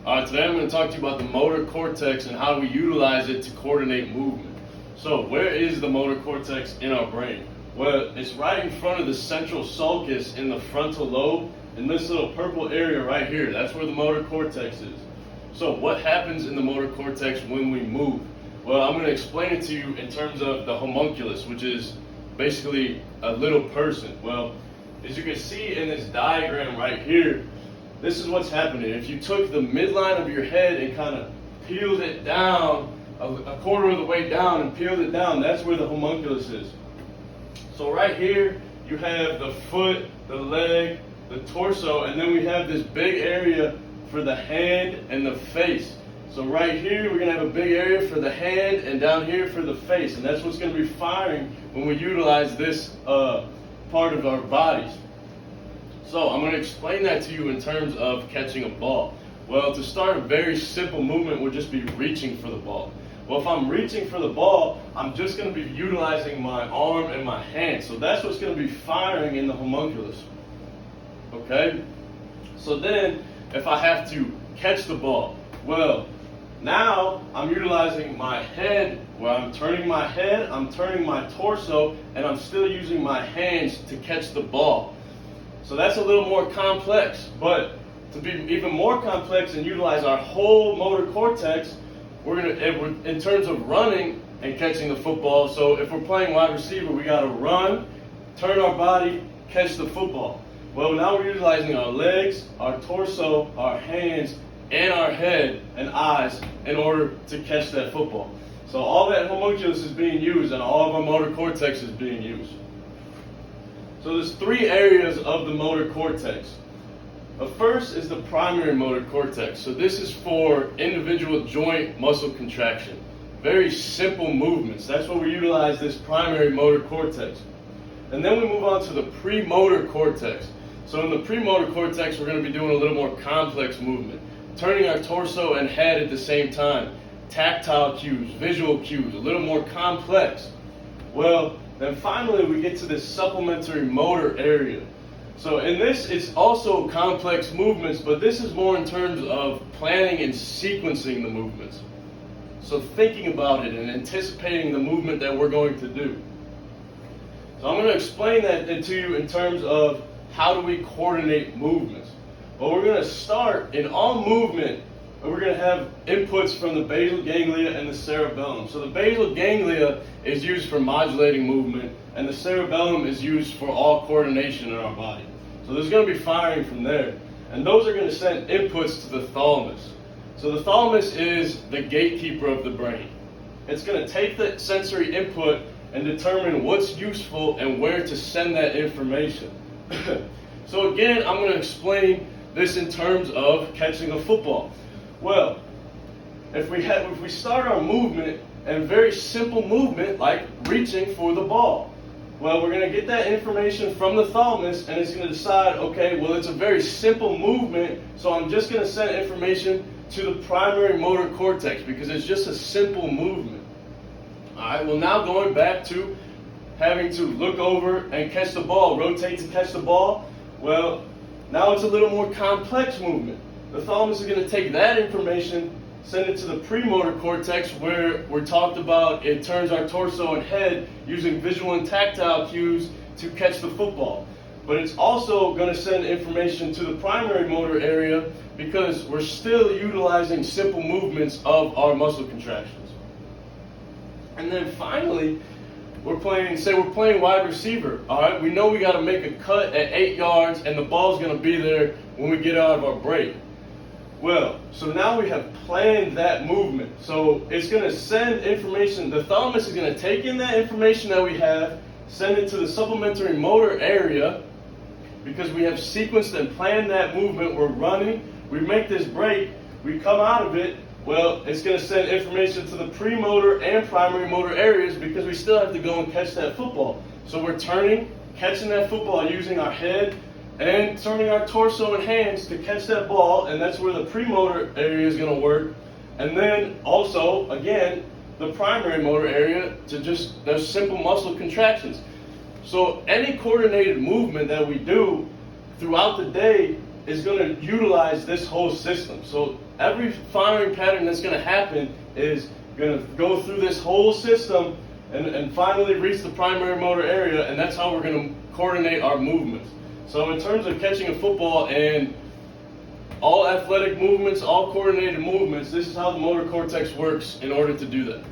Today I'm going to talk to you about the motor cortex and how we utilize it to coordinate movement. So where is the motor cortex in our brain? Well, it's right in front of the central sulcus in the frontal lobe, in this little purple area right here. That's where the motor cortex is. So what happens in the motor cortex when we move? Well, I'm going to explain it to you in terms of the homunculus, which is basically a little person. Well, as you can see in this diagram right here, this is what's happening. If you took the midline of your head and kind of peeled it down, a quarter of the way down and peeled it down, that's where the homunculus is. So right here, you have the foot, the leg, the torso, and then we have this big area for the hand and the face. So right here, we're going to have a big area for the hand and down here for the face. And that's what's going to be firing when we utilize this part of our bodies. So I'm going to explain that to you in terms of catching a ball. Well, to start, a very simple movement would just be reaching for the ball. Well, if I'm reaching for the ball, I'm just going to be utilizing my arm and my hand. So that's what's going to be firing in the homunculus. Okay? So then, if I have to catch the ball, well, now I'm utilizing my head, where I'm turning my head, I'm turning my torso, and I'm still using my hands to catch the ball. So that's a little more complex, but to be even more complex and utilize our whole motor cortex, we're going to, in terms of running and catching the football, so if we're playing wide receiver, we got to run, turn our body, catch the football. Well, now we're utilizing our legs, our torso, our hands, and our head and eyes in order to catch that football. So all that homunculus is being used and all of our motor cortex is being used. So there's three areas of the motor cortex. The first is the primary motor cortex. So this is for individual joint muscle contraction. Very simple movements. That's where we utilize this primary motor cortex. And then we move on to the premotor cortex. So in the premotor cortex, we're going to be doing a little more complex movement. Turning our torso and head at the same time. Tactile cues, visual cues, a little more complex. Well, then finally we get to this supplementary motor area. So in this, it's also complex movements, but this is more in terms of planning and sequencing the movements. So thinking about it and anticipating the movement that we're going to do. So I'm going to explain that to you in terms of how do we coordinate movements. Well, we're going to start in all movement, we're going to have inputs from the basal ganglia and the cerebellum. So the basal ganglia is used for modulating movement, and the cerebellum is used for all coordination in our body. So there's going to be firing from there. And those are going to send inputs to the thalamus. So the thalamus is the gatekeeper of the brain. It's going to take the sensory input and determine what's useful and where to send that information. So again, I'm going to explain this in terms of catching a football. Well, if we start our movement and very simple movement like reaching for the ball, well, we're going to get that information from the thalamus and it's going to decide, okay, well, it's a very simple movement, so I'm just going to send information to the primary motor cortex because it's just a simple movement. All right, well, now going back to having to look over and catch the ball, rotate to catch the ball, well, now it's a little more complex movement. The thalamus is going to take that information, send it to the premotor cortex where we're talked about it turns our torso and head using visual and tactile cues to catch the football. But it's also going to send information to the primary motor area because we're still utilizing simple movements of our muscle contractions. And then finally, we're playing wide receiver. All right, we know we got to make a cut at 8 yards and the ball's going to be there when we get out of our break. Well, so now we have planned that movement. So it's going to send information. The thalamus is going to take in that information that we have, send it to the supplementary motor area because we have sequenced and planned that movement. We're running, we make this break, we come out of it. Well, it's going to send information to the premotor and primary motor areas because we still have to go and catch that football. So we're turning, catching that football using our head, and turning our torso and hands to catch that ball, and that's where the premotor area is going to work. And then also, again, the primary motor area to just those simple muscle contractions. So any coordinated movement that we do throughout the day is going to utilize this whole system. So every firing pattern that's going to happen is going to go through this whole system and finally reach the primary motor area, and that's how we're going to coordinate our movements. So in terms of catching a football and all athletic movements, all coordinated movements, this is how the motor cortex works in order to do that.